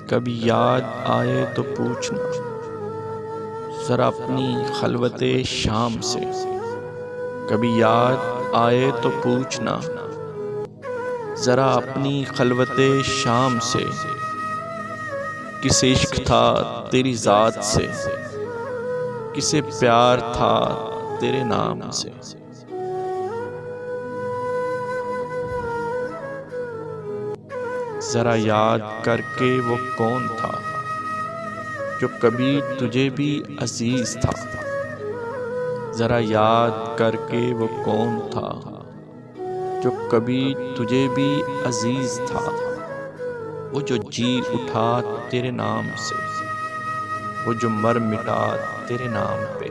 کبھی یاد آئے تو پوچھنا ذرا اپنی خلوت شام سے، کبھی یاد آئے تو پوچھنا ذرا اپنی خلوت شام سے، کسے عشق تھا تیری ذات سے، کسے پیار تھا تیرے نام سے۔ ذرا یاد کر کے وہ کون تھا جو کبھی تجھے بھی عزیز تھا، ذرا یاد کر کے وہ کون تھا جو کبھی تجھے بھی عزیز تھا، وہ جو جی اٹھا تیرے نام سے، وہ جو مر مٹا تیرے نام پہ۔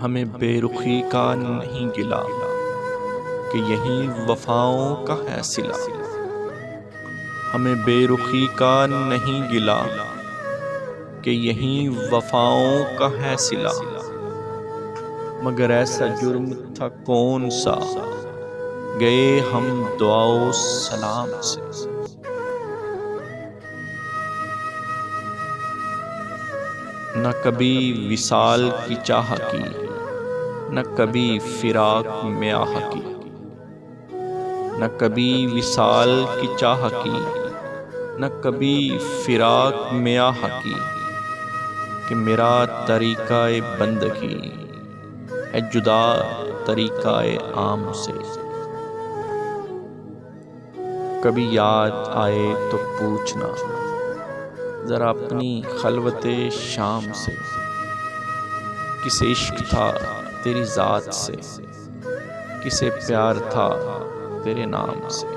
ہمیں بے رخی کا نہیں گلا کہ یہیں وفاؤں کا ہے صلہ، ہمیں بے رخی کا نہیں گلا کہ یہیں وفاؤں کا ہے صلہ، مگر ایسا جرم تھا کون سا گئے ہم دعا و سلام سے۔ نہ کبھی وصال کی چاہ کی، نہ کبھی فراق میں آہ کی، نہ کبھی وصال کی چاہ کی، نہ کبھی فراق میں آہ کی، کہ میرا طریقہ بندگی ہے جدا طریقہ عام سے۔ کبھی یاد آئے تو پوچھنا ذرا اپنی خلوت شام سے، کسے عشق تھا تیری ذات سے، کسے پیار تھا تیرے نام سے۔